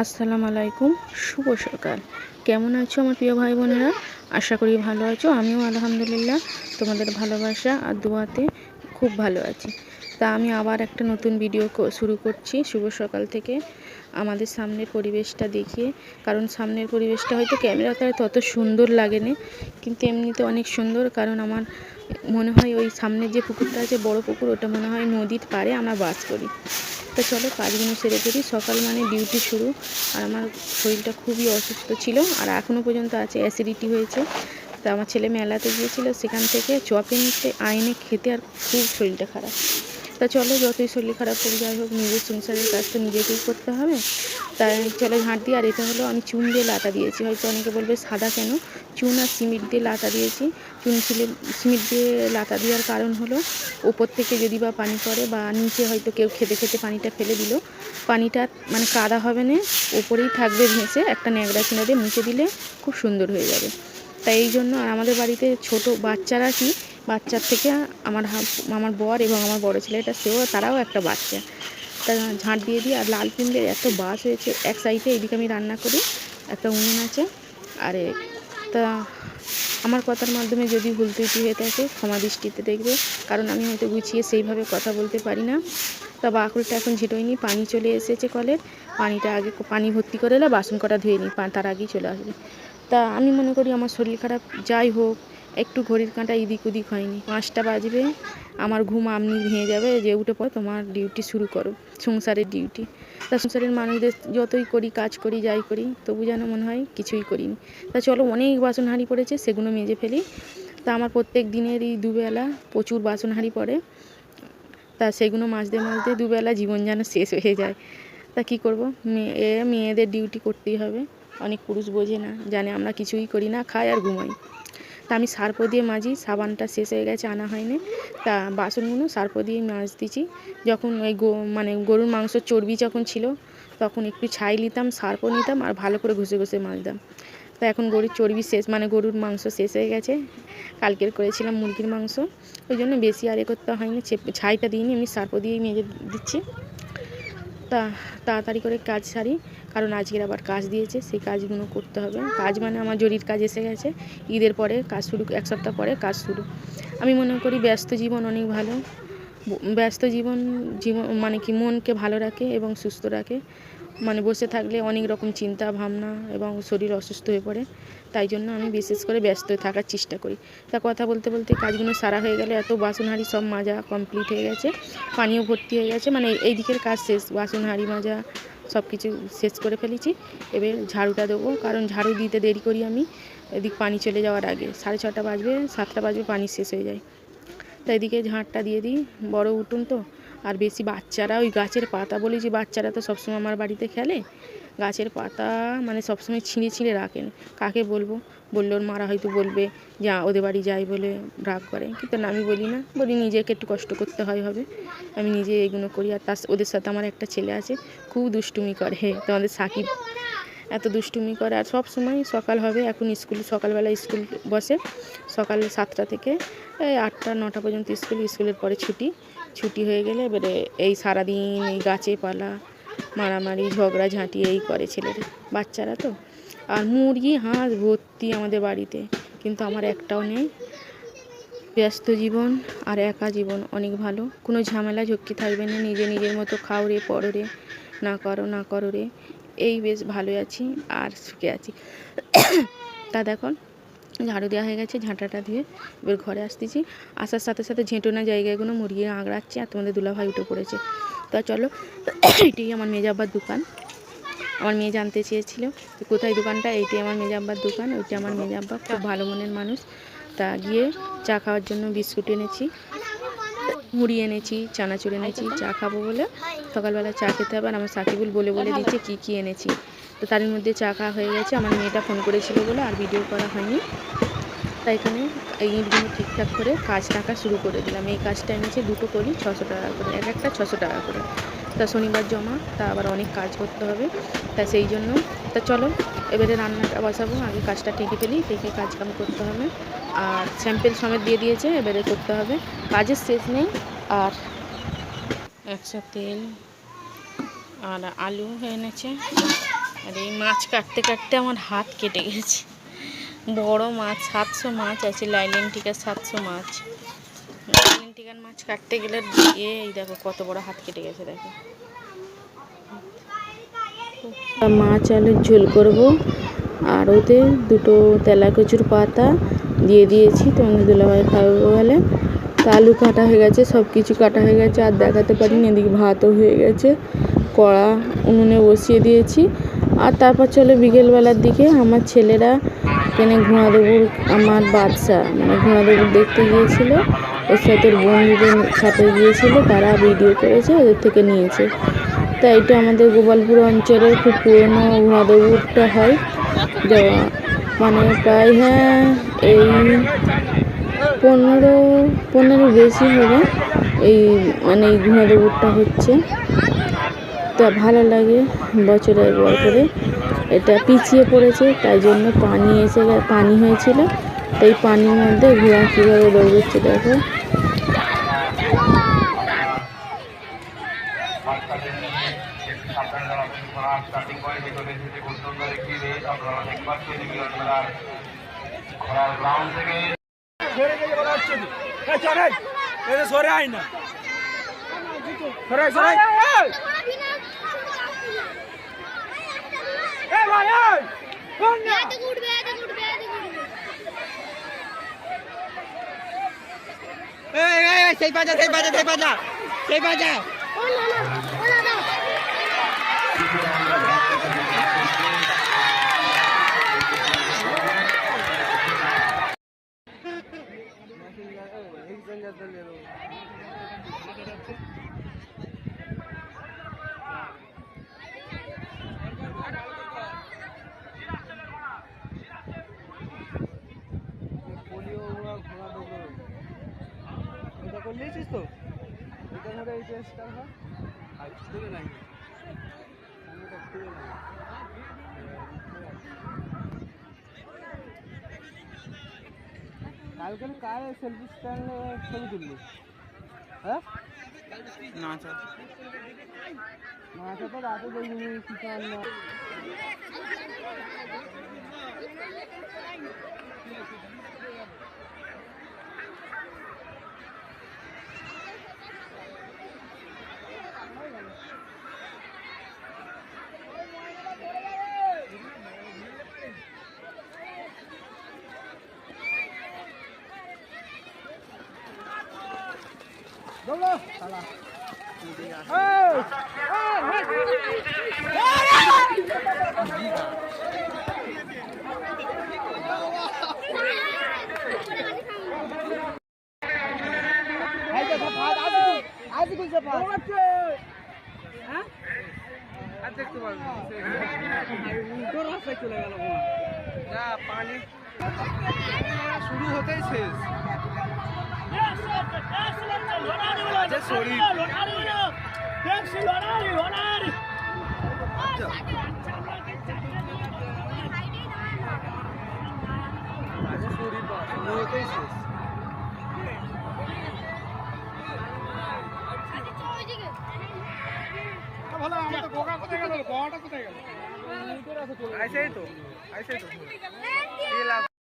আসসালামু আলাইকুম, শুভ সকাল। কেমন আছো আমার প্রিয় ভাই বোনেরা? আশা করি ভালো আছো। আমিও আলহামদুলিল্লাহ তোমাদের ভালোবাসা আর দোয়াতে খুব ভালো আছি। তা আমি আবার একটা নতুন ভিডিও শুরু করছি শুভ সকাল থেকে আমাদের সামনের পরিবেশটা দেখিয়ে। কারণ সামনের পরিবেশটা হয়তো ক্যামেরাতে তত সুন্দর লাগেনি, কিন্তু এমনিতে অনেক সুন্দর। কারণ আমার মনে হয় ওই সামনের যে পুকুরটা আছে, বড় পুকুর, ওটা মনে হয় নদীর পাড়ে আমরা বাস করি। তো চলো কাজগুলো সেরে ফেলি। সকাল মানে ডিউটি শুরু। আর আমার শরীরটা খুবই অসুস্থ ছিল, আর এখনও পর্যন্ত আছে, অ্যাসিডিটি হয়েছে। তা আমার ছেলে মেলাতে গিয়েছিল, সেখান থেকে চপে নিতে আইনে খেতে আর খুব শরীরটা খারাপ। তা চলো যতই শরীর খারাপ হোক, যাই হোক, নিজের সংসারের কাজ তো নিজেকেই করতে হবে। তাই চলো ঝাঁট দিই। আর এটা হলো আমি চুন দিয়ে লাতা দিয়েছি। হয়তো অনেকে বলবে সাদা কেন, চুন আর সিমেন্ট দিয়ে লাতা দিয়েছি। সিমেন্ট দিয়ে লাতা দেওয়ার কারণ হলো ওপর থেকে যদি বা পানি পড়ে, বা নিচে হয়তো কেউ খেতে খেতে পানিটা ফেলে দিল, পানিটা মানে কাদা হবে না, ওপরেই থাকবে ভেসে, একটা ন্যাকড়া কিনে দিয়ে মুছে দিলে খুব সুন্দর হয়ে যাবে। তাই এই জন্য। আর আমাদের বাড়িতে ছোট বাচ্চারা কি, বাচ্চার থেকে আমার বর এবং আমার বড় ছেলেটা, তারাও একটা বাচ্চা। তা ঝাঁট দিয়ে দিই। আর লাল কুমড়ের এত বাস হয়েছে এক সাইডে, এদিকে আমি রান্না করি, একটা উনুন আছে। আরে তা আমার কথার মাধ্যমে যদি ভুল ত্রুটি হয়ে থাকে ক্ষমা দৃষ্টিতে দেখবে, কারণ আমি হয়তো গুছিয়ে সেইভাবে কথা বলতে পারি না। তা বাকুলটা এখন ঝেঁটোয়নি, পানি চলে এসেছে কলের। পানিটা আগে পানি ভর্তি করে এলে বাসন কটা ধুয়ে নিই, তার আগেই চলে আসবে। তা আমি মনে করি আমার শরীর খারাপ যাই হোক, একটু ঘড়ির কাঁটা এদিক ওদিক হয়নি। 5টা বাজবে, আমার ঘুম আমনি ভেঙে যাবে যে উঠে পড়ো, তোমার ডিউটি শুরু করো, সংসারের ডিউটি। তা সংসারের মানুষদের যতই করি, কাজ করি, যাই করি, তবু যেন মনে হয় কিছুই করিনি। তা চলো, অনেক বাসন হাঁড়ি পড়েছে, সেগুলো মেজে ফেলি। তা আমার প্রত্যেক দিনের এই দুবেলা প্রচুর বাসন হাঁড়ি পড়ে। তা সেগুলো মাজতে মাজতে দুবেলা জীবন যেন শেষ হয়ে যায়। তা কী করবো, মেয়েদের ডিউটি করতেই হবে। অনেক পুরুষ বোঝে না, জানে আমরা কিছুই করি না, খাই আর ঘুমাই। তা আমি সার্ফ দিয়ে মাজি, সাবানটা শেষ হয়ে গেছে, আনা হয়নি। তা বাসনগুলো সার্ফ দিয়ে মাজ দিচ্ছি। যখন ওই মানে গরুর মাংসর চর্বি যখন ছিল, তখন একটু ছাই নিতাম, সার্ফও নিতাম, আর ভালো করে ঘষে ঘষে মাজতাম। তা এখন গরুর চর্বি শেষ, মানে গরুর মাংস শেষ হয়ে গেছে। কালকের করেছিলাম মুরগির মাংস, ওই জন্য বেশি আর করতে হয়নি, ছাইটা দিইনি, আমি সার্ফ দিয়েই মেজে দিচ্ছি। তা তাড়াতাড়ি করে কাজ সারি, কারণ আজকের আবার কাজ দিয়েছে, সেই কাজগুলো করতে হবে। কাজ মানে আমার জরির কাজ এসে গেছে, ঈদের পরে কাজ শুরু, 1 সপ্তাহ পরে কাজ শুরু। আমি মনে করি ব্যস্ত জীবন অনেক ভালো। ব্যস্ত জীবন মানে কি মনকে ভালো রাখে এবং সুস্থ রাখে। মানে বসে থাকলে অনেক রকম চিন্তা ভাবনা এবং শরীর অসুস্থ হয়ে পড়ে। তাই জন্য আমি বিশেষ করে ব্যস্ত থাকার চেষ্টা করি। তা কথা বলতে বলতে কাজগুলো সারা হয়ে গেলে, এত বাসন হাঁড়ি সব মাজা কমপ্লিট হয়ে গেছে, পানিও ভর্তি হয়ে গেছে, মানে এই দিকের কাজ শেষ, বাসন হাঁড়ি মাজা সব কিছু শেষ করে ফেলেছি। এবার ঝাড়ুটা দেবো, কারণ ঝাড়ু দিতে দেরি করি আমি, এদিক পানি চলে যাওয়ার আগে 6:30 বাজবে, 7টা বাজবে, পানি শেষ হয়ে যায়। তাই এদিকে ঝাঁটটা দিয়ে দিই, বড় উঠোন তো। আর বেশি বাচ্চারা ওই গাছের পাতা, বলি যে বাচ্চারা তো সবসময় আমার বাড়িতে খেলে, গাছের পাতা মানে সবসময় ছিঁড়ে ছিঁড়ে রাখেন। কাকে বলবো, বললে ওর মারা হয়তো বলবে যে ওদের বাড়ি যাই বলে রাগ করে, কিন্তু না, আমি বলি না, বলি নিজেকে একটু কষ্ট করতে হবে, আমি নিজে এগুলো করি। আর ওদের সাথে আমার একটা ছেলে আছে, খুব দুষ্টুমি করে, তোমাদের সাকিব, এত দুষ্টুমি করে। আর সব সময় সকাল হবে, এখন সকালবেলা স্কুল বসে, সকাল 7টা থেকে এই 8টা 9টা পর্যন্ত স্কুলের পরে ছুটি হয়ে গেলে এবারে এই সারাদিন এই গাছে পালা, মারামারি, ঝগড়া ঝাঁটি এই করে ছেলেদের, বাচ্চারা তো। আর মুরগি হাঁস ভর্তি আমাদের বাড়িতে, কিন্তু আমার একটাও নেই। ব্যস্ত জীবন আর একা জীবন অনেক ভালো, কোনো ঝামেলা ঝক্কি থাকবে না, নিজের মতো খাও রে, পড়ো রে, না করো রে, এই বেশ ভালো আছি আর সুখে আছি। তা দেখো ঝাড়ু দেওয়া হয়ে গেছে, ঝাঁটাটা দিয়ে এবার ঘরে আসতেছি। আসার সাথে সাথে ঝেঁটোনা জায়গাগুলো মুরগি আঁকড়াচ্ছে, আর তোমাদের দুলাভাই উঠে পড়েছে। তা চলো, এটাই আমার মেজাব্বার দোকান। আমার মেয়ে জানতে চেয়েছিল কোথায় দোকানটা, এইটাই আমার মেজাব্বার দোকান, ওইটা আমার মেজাব্বা, খুব ভালো মনের মানুষ। তা গিয়ে চা খাওয়ার জন্য বিস্কুট এনেছি, মুড়ি এনেছি, চানাচুর এনেছি, চা খাবো বলে, সকালবেলা চা খেতে হবে। আর আমার সাকিবুল বলে দিচ্ছে কী এনেছি। তো তার মধ্যে চা খাওয়া হয়ে গেছে। আমার মেয়েটা ফোন করেছিল বলে আর ভিডিও করা হয়নি। তাই এখানে এই ইটগুলো ঠিকঠাক করে কাজ টাকা শুরু করে দিলাম। এই কাজটা এনেছে, দুটো করি 600 টাকা করে, একটা 600 টাকা করে। তা শনিবার জমা, তা আবার অনেক কাজ করতে হবে, তা সেই জন্য। তা চলো এবারে রান্নাটা বসাবো, আগে কাজটা ঠেকে ফেলি, ঠেকে কাজকাম করতে হবে। আর স্যাম্পেল সমেত দিয়ে দিয়েছে, এবারে করতে হবে, কাজের শেষ নেই। আর একশো তেল আর আলু এনেছে, আর এই মাছ কাটতে কাটতে আমার হাত কেটে গেছে। বড় মাছ, 700 মাছ আছে, লাইলেন্টিকার 700 মাছ। লাইলেন্টিকার মাছ কাটতে গেলে এই দেখো কত বড় হাত কেটে গেছে। দেখো মাছ আলুর ঝোল করব, আর ওতে দুটো তেলাকুচুর পাতা দিয়ে দিয়েছি, তোমাদের দুলাভাই খাবে বলে। তা আলু কাটা হয়ে গেছে, সব কিছু কাটা হয়ে গেছে, আর দেখাতে পারিনি। এদিকে ভাতও হয়ে গেছে, কড়া উনুনে বসিয়ে দিয়েছি। আর তারপর চলো বিকেলবেলার দিকে আমার ছেলেরা কেনে ঘোড়াদৌড়, আমার বাদশা মানে ঘোড়াদৌড় দেখতে গিয়েছিল, ওর সাথে বন্ধুদের সাথে গিয়েছিল, তারা ভিডিও করেছে, ওদের থেকে নিয়েছে। তা এটা আমাদের গোপালপুর অঞ্চলের খুব পুরনো ঘোড়াদৌড়টা হয়, মানে প্রায় এই 15 বেশি হবে এই মানে এই ঘোড়াদৌড়টা হচ্ছে। তা ভালো লাগে বছরে একবার করে। এটা পিছিয়ে পড়েছে, তাই জন্য পানি হয়েছিল, তাই পানির মধ্যে ঘোড়া কীভাবে দৌড়চ্ছে দেখো। সরে আয় না, সেই বাজা সেই বাজা সেই বাজা সেই বাজা। করলিয়েছিস তো এটার মধ্যে এই টেস্টটা হয় আর খুলে নাই কালকে কার সেলফি স্ট্যান্ডে ছবি তুললি? হ্যাঁ না তো রাতে দেখিনি কি কারণ। দেখতে পারবি চলে গেল না, পানি শুরু হতেই শেষ। শরীর শুরু হতেই শেষ। ভালো আমাদের গোগা কোথায় গেল? গোয়াটা কোথায় গেল? আইসেই তো